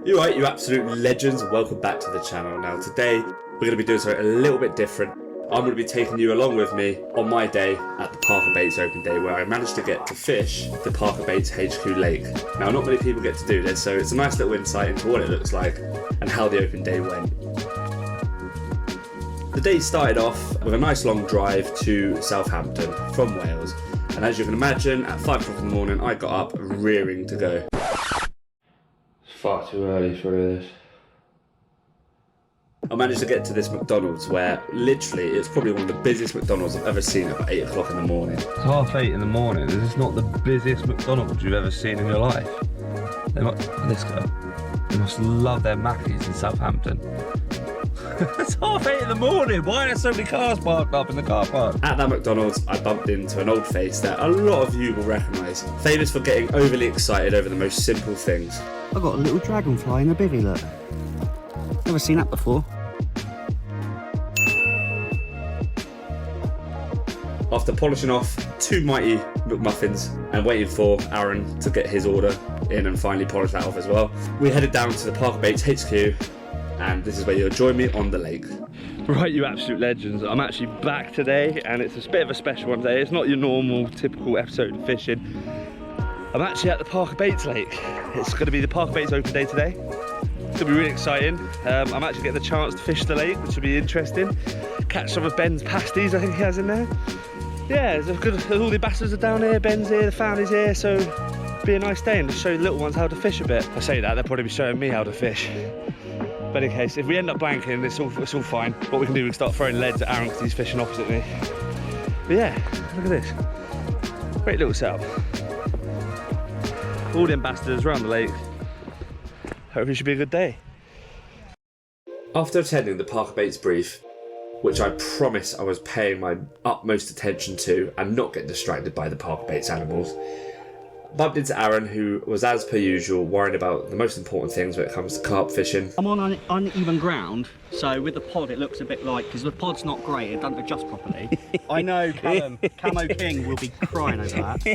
You right, you absolute legends, and welcome back to the channel. Now today, we're going to be doing something a little bit different. I'm going to be taking you along with me on my day at the Parker Baits Open Day, where I managed to get to fish the Parker Baits HQ Lake. Now not many people get to do this, so it's a nice little insight into what it looks like and how the open day went. The day started off with a nice long drive to Southampton from Wales, and as you can imagine, at 5 o'clock in the morning I got up rearing to go. It's far too early for this. I managed to get to this McDonald's where literally it's probably one of the busiest McDonald's I've ever seen at 8 o'clock in the morning. It's 8:30 in the morning. Is this not the busiest McDonald's you've ever seen in your life? They must love their Mackies in Southampton. It's 8:30 in the morning. Why are there so many cars parked up in the car park? At that McDonald's, I bumped into an old face that a lot of you will recognise. Famous for getting overly excited over the most simple things. I've got a little dragonfly in a bivvy, look. Never seen that before. After polishing off 2 mighty McMuffins and waiting for Aaron to get his order in and finally polish that off as well, we headed down to the Parker Baits HQ, and this is where you'll join me on the lake. Right, you absolute legends. I'm actually back today, and it's a bit of a special one today. It's not your normal, typical episode of fishing. I'm actually at the Parker Baits Lake. It's going to be the Parker Baits Open Day today. It's going to be really exciting. I'm actually getting the chance to fish the lake, which will be interesting. Catch some of Ben's pasties, I think he has in there. Yeah, all the ambassadors are down here, Ben's here, the family's here, so it'll be a nice day and just show the little ones how to fish a bit. I say that, they'll probably be showing me how to fish. But in case, if we end up blanking, it's all fine. What we can do, we can start throwing leads at Aaron because he's fishing opposite me. But yeah, look at this. Great little setup. All the ambassadors around the lake. Hopefully it should be a good day. After attending the Parker Baits brief, which I promise I was paying my utmost attention to and not get distracted by the Parker Baits animals, bumped into Aaron, who was, as per usual, worried about the most important things when it comes to carp fishing. I'm on uneven ground, so with the pod it looks a bit like, because the pod's not great, it doesn't adjust properly. I know Camo King will be crying over that.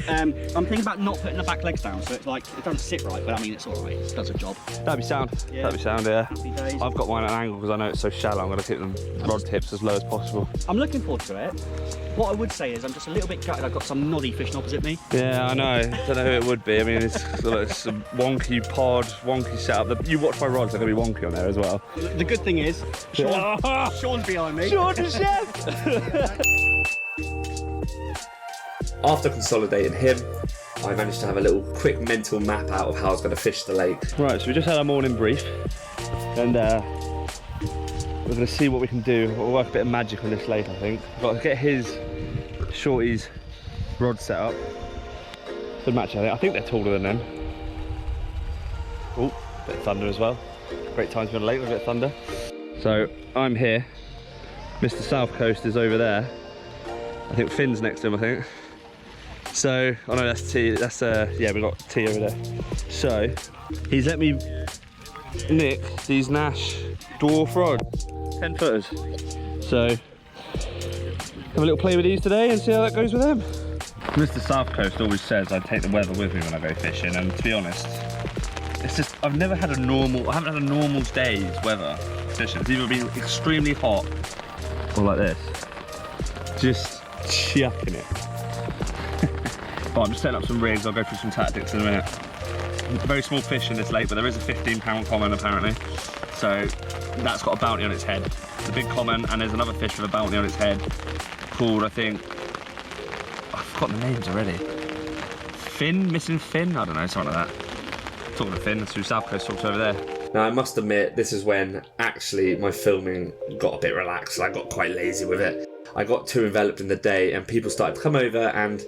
I'm thinking about not putting the back legs down, so it's like, it doesn't sit right, but I mean it's alright, it does a job. That'd be sound. Yeah. That'd be sound, yeah. Happy days. I've got mine at an angle because I know it's so shallow. I'm going to keep them rod tips as low as possible. I'm looking forward to it. What I would say is I'm just a little bit gutted I've got some noddy fishing opposite me. Yeah, I know. I don't know who it would be. I mean, it's a wonky pod, wonky setup. You watch my rods, they're going to be wonky on there as well. The good thing is, Sean's behind me. Sean's the chef! After consolidating him, I managed to have a little quick mental map out of how I was going to fish the lake. Right, so we just had our morning brief, and we're going to see what we can do. We'll work a bit of magic on this lake, I think. We've got to get his shorty's rod set up. Good match, I think they're taller than them. Oh, bit of thunder as well. Great time to be on the lake with a bit of thunder. So I'm here. Mr. South Coast is over there. I think Finn's next to him, I think. So, oh no, that's T. That's yeah, we've got T over there. So he's let me nick these Nash dwarf rods, 10 footers. So have a little play with these today and see how that goes with them. Mr. South Coast always says I take the weather with me when I go fishing, and to be honest, it's just I haven't had a normal day's weather fishing. It's either been extremely hot or like this, just chucking it. But I'm just setting up some rigs. I'll go through some tactics in a minute. Very small fish in this lake, but there is a 15-pound common apparently, so that's got a bounty on its head. It's a big common, and there's another fish with a bounty on its head called, I think, I've forgotten the names already. Finn, missing Finn, I don't know, something like that. Talking to Finn, that's who South Coast talks over there. Now I must admit, this is when actually my filming got a bit relaxed. I got quite lazy with it. I got too enveloped in the day and people started to come over, and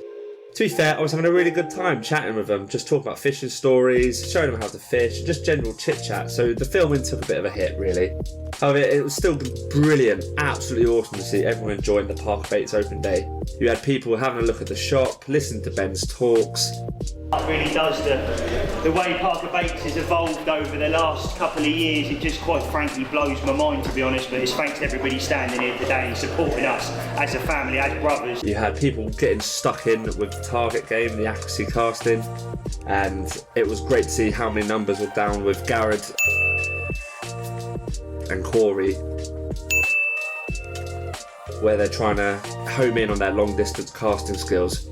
to be fair, I was having a really good time chatting with them, just talking about fishing stories, showing them how to fish, just general chit chat, so the filming took a bit of a hit really. I mean, it was still brilliant, absolutely awesome to see everyone enjoying the Parker Baits Open Day. You had people having a look at the shop, listening to Ben's talks. It really does. The way Parker Baits has evolved over the last couple of years, it just quite frankly blows my mind, to be honest, but it's thanks to everybody standing here today and supporting us as a family, as brothers. You had people getting stuck in with the target game, the accuracy casting, and it was great to see how many numbers were down with Garrett and Corey, where they're trying to home in on their long distance casting skills.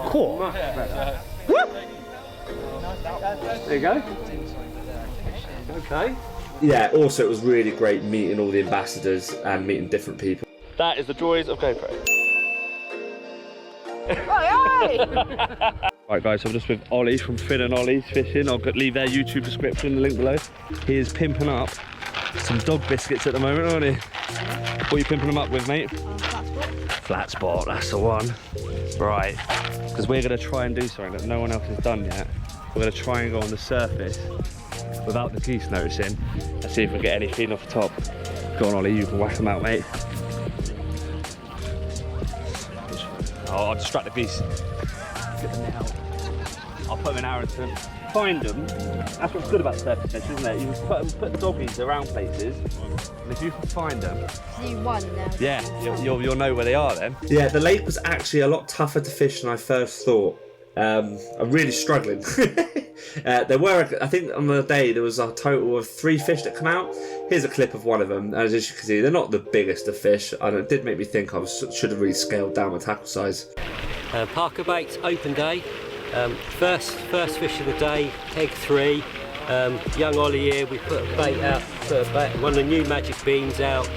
Cool. There you go. Okay. Yeah, also it was really great meeting all the ambassadors and meeting different people. That is the joys of GoPro. Right guys, so I'm just with Ollie from Finn and Ollie's Fishing. I'll leave their YouTube description in the link below. He is pimping up some dog biscuits at the moment, aren't he? What are you pimping them up with, mate? Flat spot, that's the one. Right, because we're going to try and do something that no one else has done yet. We're going to try and go on the surface without the geese noticing and see if we get anything off the top. Go on Ollie, you can whack them out, mate. Oh, I'll distract the geese. Get the net out. I'll put them in arrows to find them. That's what's good about surface fish, isn't it? You put the doggies around places, and if you can find them, You won now. yeah, you'll know where they are then. Yeah, the lake was actually a lot tougher to fish than I first thought. I'm really struggling. There were, I think on the day, there was a total of 3 fish that come out. Here's a clip of one of them. As you can see, they're not the biggest of fish, and it did make me think I should have really scaled down my tackle size. Parker Baits Open Day, first fish of the day, egg 3. Young Ollie here, we put a bait out, one of the new magic beans out.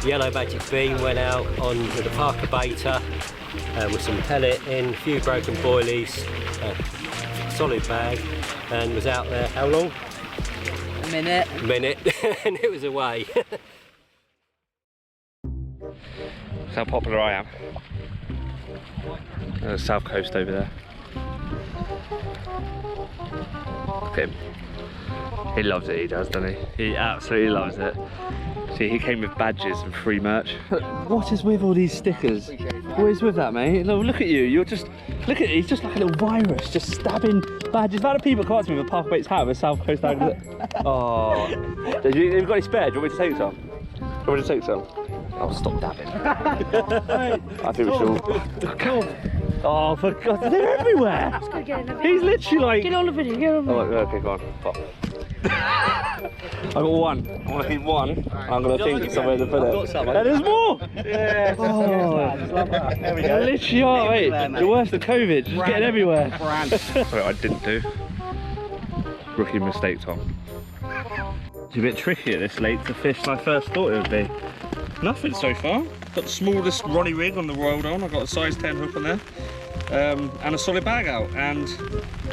Yellow magic bean went out on with a Parker baiter with some pellet in, a few broken boilies, solid bag, and was out there how long? A minute. And it was away. That's how popular I am. The south coast over there. Look at him. He loves it, he does, doesn't he? He absolutely loves it. See, he came with badges and free merch. What is with all these stickers? What is with that, mate? Look at you. You're just, look at it. He's just like a little virus, just stabbing badges. How do people come up to me with a Parker Baits hat with a South Coast tag? Oh. Have you got any spare? Do you want me to take some? Do you want me to take some? I'll stop dabbing. I think we should. Oh, for God, they're everywhere. Let's go get in the video. He's literally like. Get on the video, get on the video. Oh, okay, go on. Pop. I got one. I'm gonna keep one. I'm gonna think of somewhere to put it. got some. And there's more. Yeah. Oh, There we go. they literally are, mate. Everywhere, You're worse than COVID. Just getting everywhere. Brand. Sorry, I didn't do. Rookie mistake, Tom. It's a bit tricky at this lake to fish than I first thought it would be. Nothing so far. Got the smallest Ronnie rig on the world on. I've got a size 10 hook on there. And a solid bag out, and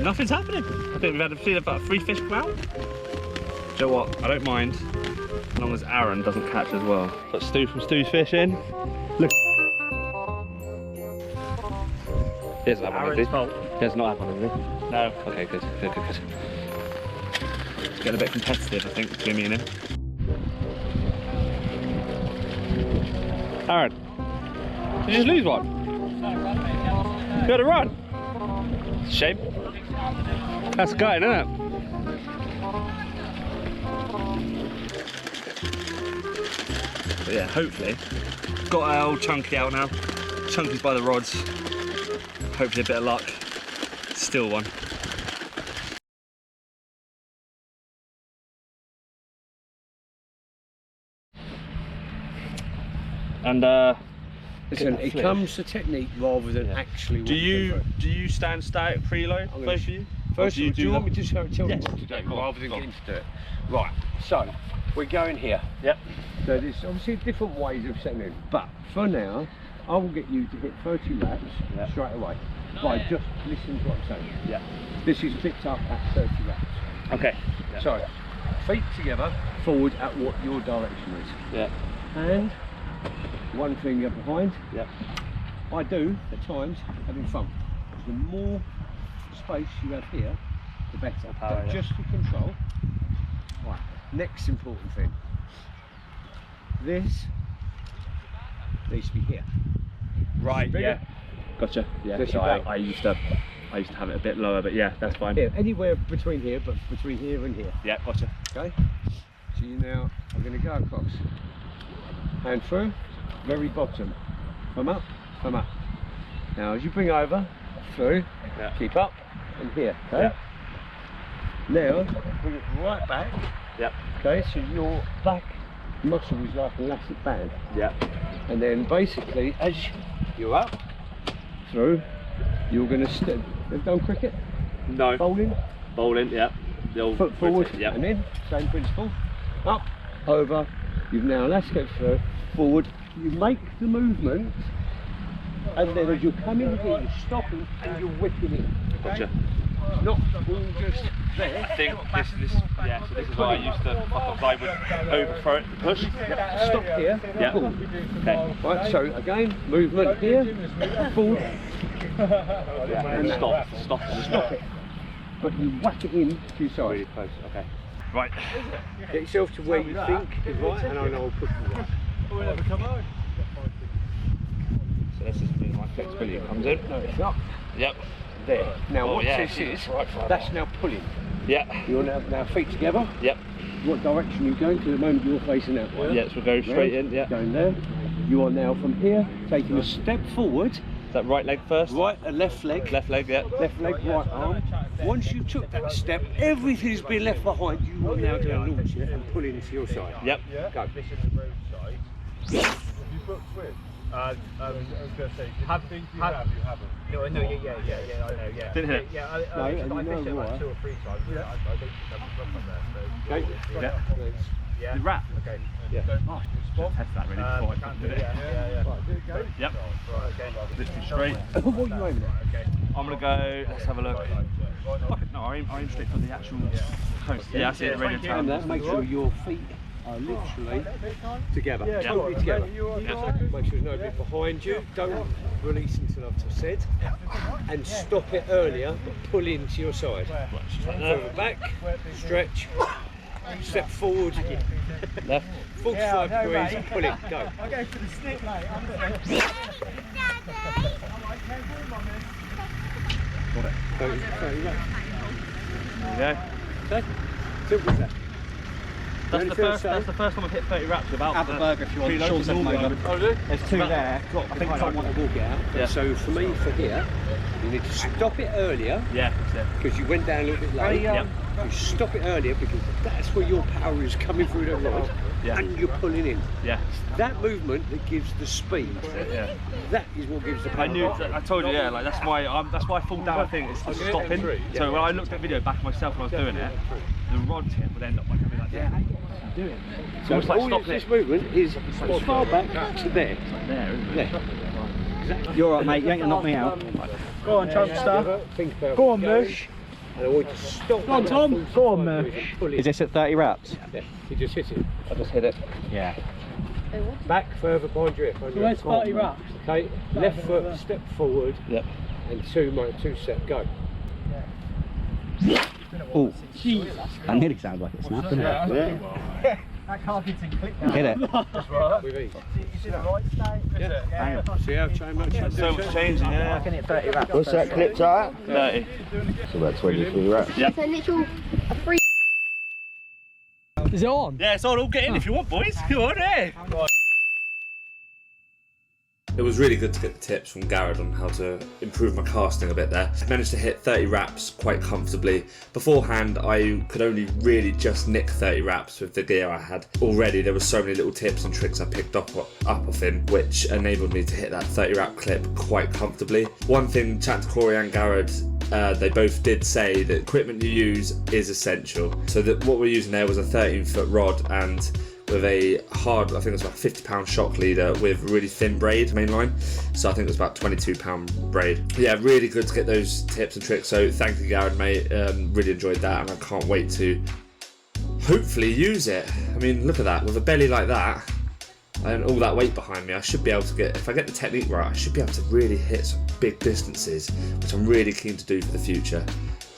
nothing's happening. I think we've seen about 3 fish come out. Do you know what? I don't mind, as long as Aaron doesn't catch as well. Got Stu from Stu's Fishing. Look. He doesn't have one, does he? fault. He does not have one, does he? No. Okay, good. It's getting a bit competitive, I think, between me and him. Aaron, did you just lose one? You had a run? It's a shame. That's gutting, isn't it? But yeah, hopefully. Got our old Chunky out now. Chunky's by the rods. Hopefully a bit of luck. Still one. And listen, it comes to technique rather than actually. do you stand static preload, both of you? First, do you do you want that? me to tell you Yes. what to do Yeah, go on, rather than go on. get into it? Right. So we're going here. Yep. So there's obviously different ways of setting in, but for now, I will get you to hit 30 laps straight away by just listening to what I'm saying. Yeah. This is picked up at 30 laps. Okay. So feet together, forward at what your direction is. Yeah. And one finger behind. Yeah. I do at times having fun. The more space you have here, the better. Power, But yeah. just to control. Right, next important thing. This needs to be here. Right, Bigger? yeah. Gotcha. Yeah. This So is I used to have it a bit lower, but yeah, that's fine. Here, anywhere between here, but between here and here. Yeah, gotcha. Okay? So you now are going to go across. Hand through, very bottom. Thumb up, thumb up. Now as you bring over, through, Yeah. keep up, and here. Okay? Now, bring it right back. Yep. Okay, so your back muscle is like an elastic band. Yeah. And then basically, as you're up, through, you're going to step. They've done cricket, No. bowling, Bowling, yeah. The old foot forward, yeah. and in, same principle. Up, over, you've now elastic through, forward. You make the movement, and then as you're coming here, you're stopping and you're whipping it. Gotcha. It's not all just there. I think this yeah, so this is why I used to I would overthrow it, push. Stop here, Yeah. pull. Okay. Right, so again, movement here, forward, And stop. stop it. But you whack it in to your side. Really close. Okay. Right. Get yourself to where you think is right, and I know I'll push you right. So this is where my flexibility comes in. No, it's not. Yep. There. Now Oh, what yeah. this is, that's now pulling. Yeah. You want to have now feet together. Yep. What direction you going to the moment you're facing that way? Yeah, so we'll go straight in, yeah. Going there. You are now from here taking a step forward. Is that right leg first? Right and left leg. Left leg, yeah. Left leg, right arm. Once you took that step, everything's been left behind. You are now going to launch it and pull into your side. Yep. Go. I was going to say, you haven't. No, I know, yeah, I know, yeah. Didn't hit it. Yeah, No, and you I know fished it why? like 2 or 3 times. Yeah. I don't think there was rough up there. Okay. Yeah. Yeah. The wrap. Okay. Yeah. Don't spot. Test that really before I did it. Yeah. Right, do it go. Yep. Right, okay. Literally straight. What are you aiming at? Okay. I'm gonna go, let's have a look. No, I aim straight for the actual coast. Yeah, I see it, radio And town. that, make sure your feet are literally together. Yeah. Totally together. Yeah. Make sure there's nobody behind you. Don't release until I've said. And stop it earlier, but pull into your side. Further back, stretch, step forward, Left. 45 degrees, pull it, go. I'll go for the stick, mate. I'm there. Got it. 30 reps. There Okay? Simple as that. you go. That's the first time I've hit 30 reps without Have a burger if you want. preloading Shorts all and the over. way. Oh, do? There's 2 there. I think Tom want to walk it out. Yeah. So for me, for here, you need to stop it earlier Yeah, that's it. because you went down a little bit late. Yep. You stop it earlier because that's where your power is coming through the rod Yeah. and you're pulling in. Yeah. That movement that gives the speed, Yeah. that is what gives the power. I knew. I told you, yeah. Like that's why I fall down. I think it's just stopping. So when I looked at the video back of myself when I was doing it, the rod tip would end up like coming like that. do it. It's So almost like all stopping this it. movement is as far back to there. There, isn't it? There. You're alright, mate. You ain't gonna knock me out. Go on, Chunkster. Think about Go on, going, Mush. And I want you to stop. Go on, that Tom. full Go on, 45 Mush. degrees and pull Is this at 30 reps? Yeah, you just hit it. I just hit it. Yeah. Back further behind your hip. where's 30 reps? Okay, left foot, step forward, Yep. and 2 step, go. Oh, that nearly sounds like it snapped, didn't it? That carpeting click now. Hit it. With ease. You see the right state? Yeah. See how chain much So much changing, yeah. Can hit 30 reps. What's that clipped at? 30. So about 23 reps. Yep. It's a literal a free. Is it on? Yeah, it's all get in if you want, boys. Come on, eh? It was really good to get the tips from Garrett on how to improve my casting a bit there. I managed to hit 30 raps quite comfortably. Beforehand, I could only really just nick 30 raps with the gear I had already. There were so many little tips and tricks I picked up off him, which enabled me to hit that 30 rap clip quite comfortably. One thing, chat to Corey and Garrett, they both did say that equipment you use is essential. So that what we're using there was a 13-foot rod and with a hard, I think it was about £50 shock leader with really thin braid mainline. So I think it was about £22 braid. Yeah, really good to get those tips and tricks. So thank you, Garrett, mate. Really enjoyed that, and I can't wait to hopefully use it. I mean, look at that, with a belly like that and all that weight behind me, I should be able to get, if I get the technique right, I should be able to really hit some big distances, which I'm really keen to do for the future.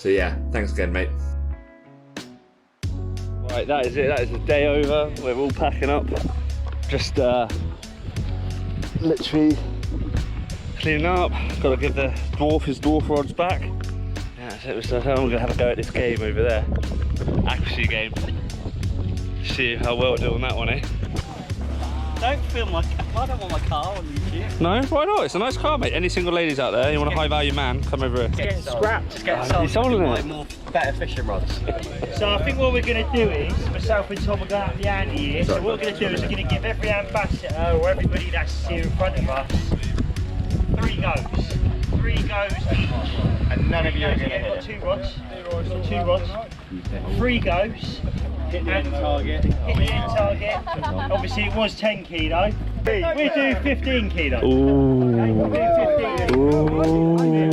So yeah, thanks again, mate. Right, that is it. That is the day over. We're all packing up. Just literally cleaning up. Got to give the dwarf his dwarf rods back. Yeah, so I'm going to have a go at this game over there. Accuracy game. See how well I do on that one, eh? Don't film my car. I don't want my car on YouTube. No, why not? It's a nice car, mate. Any single ladies out there, you want a high value man, come over here. Get scrapped. Just get sold. You sold it. More better fishing rods. So I think what we're going to do is, myself and Tom are going out the ante here, so what we're going to do is we're going to give every ambassador, or everybody that's here in front of us, 3 goes. 3 goes each. And none of you are going to hit got it. 2 rods. 2 rods. 3 goes. Hit the end target. Hit the end target. Obviously it was 10 kilo. We do 15 kilo. Ooh.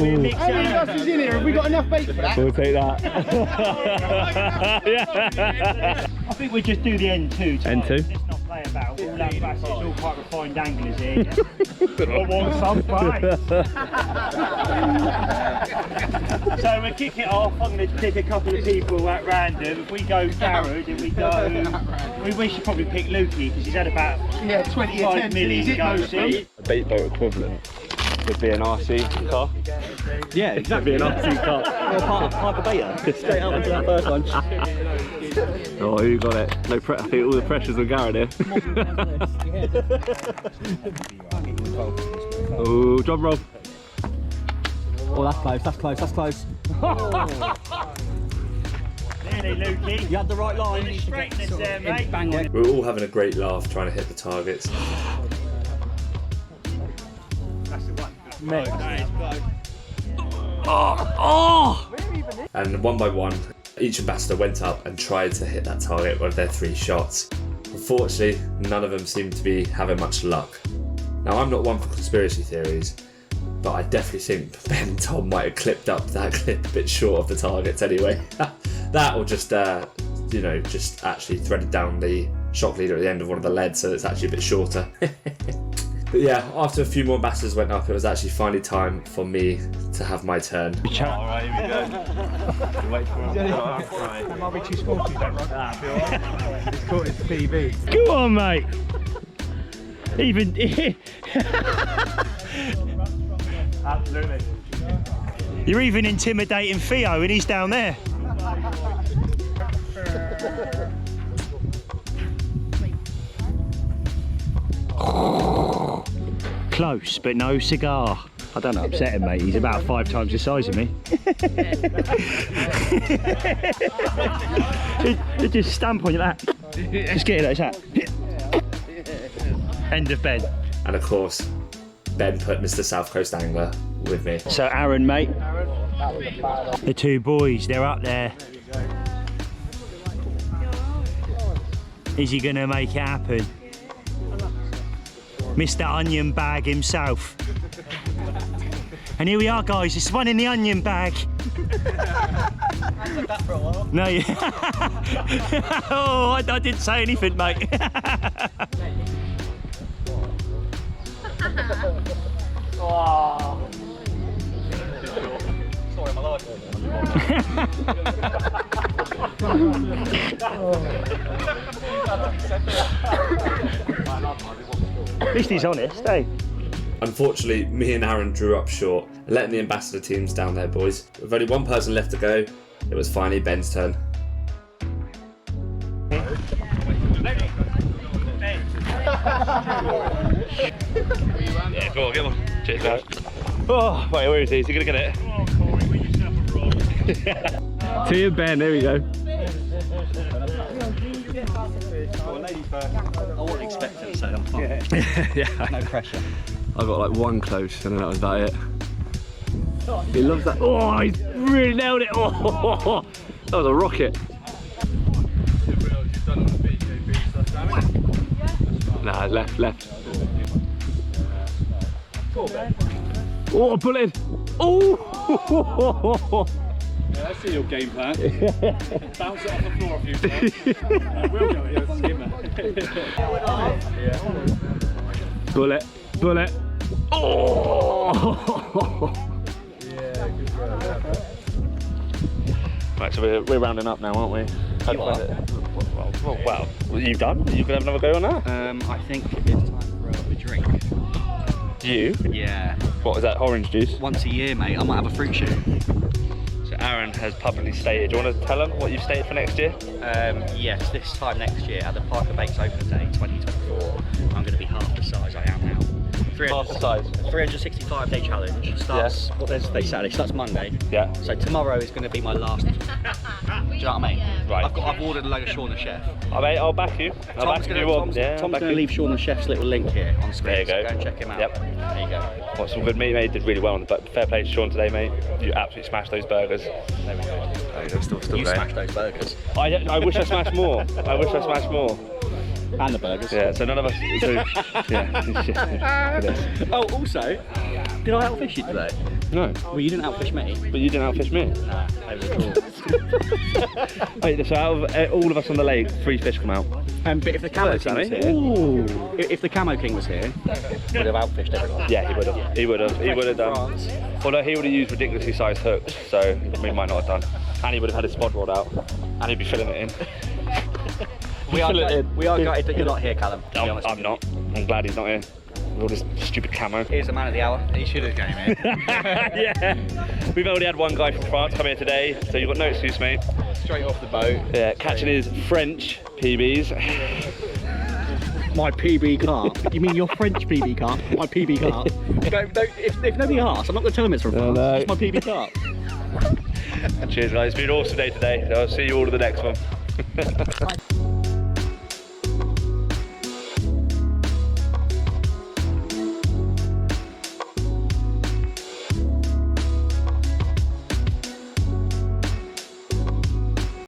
We mix it up. in here? Have we got enough bait for that? We'll take that. I think we just do the N2. N2? Let's not play about. All that bass, it's all quite refined anglers here. I want some bites. So we'll kick it off. I'm going to pick a couple of people at random. If we go Garrod and we go, we should probably pick Lukey because he's had about 5 million go see. A bait boat equivalent would be an RC car. Yeah, exactly. An RC car. We're part of Piper Beta. Straight up into that first one. Oh, who got it? No, I think all the pressure's on Garrod here. Oh, drum roll. Oh, that's close. That's close. That's close. Nearly, Lukey. You had the right line. Really straightness there, mate. Bang on it. We were all having a great laugh trying to hit the targets. That's the one. And one by one, each ambassador went up and tried to hit that target with their 3 shots. Unfortunately, none of them seemed to be having much luck. Now, I'm not one for conspiracy theories, but I definitely think Ben and Tom might have clipped up that clip a bit short of the targets anyway. That or just, you know, just actually threaded down the shock leader at the end of one of the leads so it's actually a bit shorter. But yeah, after a few more ambassadors went up, it was actually finally time for me to have my turn. Alright, here we go. Wait for him. That might be too small for you, that rod. It's caught its PB. Go on, mate. Even. Absolutely. You're even intimidating Theo, and he's down there. Close, but no cigar. I don't upset him, mate. He's about 5 times the size of me. He just stamp on your lap. Just get it like that. End of Ben. And of course, Ben put Mr. South Coast Angler with me. So Aaron, mate. The 2 boys, they're up there. Is he gonna make it happen? Mr. Onion Bag himself. And here we are, guys, it's one in the onion bag. No, yeah. Oh, I didn't say anything, mate. Sorry, my lord. At least he's honest, eh? Unfortunately, me and Aaron drew up short, letting the ambassador teams down there, boys. With only one person left to go, it was finally Ben's turn. Yeah, go on, get on. Cheers, guys. Oh, wait, where is he? Is he going to get it? Come on, Corey, win yourself a rod. To you, Ben, there we go. I wasn't expecting, so I'm fine. Yeah. No pressure. I got like 1 close and then that was about it. He loves that. Oh, he's really nailed it. Oh, that was a rocket. Nah, left. Oh, pull in. Oh! Yeah, I see your game plan. Bounce it off the floor a few times. We'll go here, skimmer. Bullet. Oh! Right, so we're rounding up now, aren't we? You are. Well, you done? You can have another go on that? I think it's time for a drink. You? Yeah. What was that, orange juice? Once a year, mate, I might have a fruit shoot. So Aaron has publicly stated, do you want to tell them what you've stated for next year? Yes, this time next year at the Parker Bakes Open Day 2024, I'm going to be half the size I am now. Half the size? 365-day challenge starts, what day Saturday? Starts Monday. Yeah. So tomorrow is going to be my last. Do you know what I mean? Right. I've ordered a load of Shaun the Chef. Mate, I'll back you. I'll back you want. Tom's going to leave Shaun the Chef's little link here on screen. There you go. So go and check him out. Yep. There you go. What's some good meat, mate? Did really well on the fair play to Sean today, mate. You absolutely smashed those burgers. There we go. Still You there. smashed those burgers. I wish I smashed more. I wish I smashed more. And the burgers. Yeah, so none of us. So, yeah. Oh, also, did I outfish you today? No, Well, you didn't outfish me. but you didn't outfish me. Nah, over the draw. Wait, so out of all of us on the lake, 3 fish come out. But if the Camo King was here, if the Camo King was here, would have outfished everyone. Yeah, he would have. He would have. He would have done. Although he would have used ridiculously sized hooks, so we might not have done. And he would have had his spod rod out, and he'd be filling it in. We are gutted that you're not here, Callum. To be honest I'm with not. I'm glad he's not here. With all this stupid camo. you. Here's the man of the hour. He should have came in. Yeah. We've already had one guy from France come here today, so you've got no excuse, mate. Straight off the boat. Yeah, catching his French PBs. My PB carp. You mean your French PB carp? My PB carp. If nobody asks, I'm not going to tell them it's from France. no. It's my PB carp. Cheers, guys. It's been an awesome day today. I'll see you all at the next one.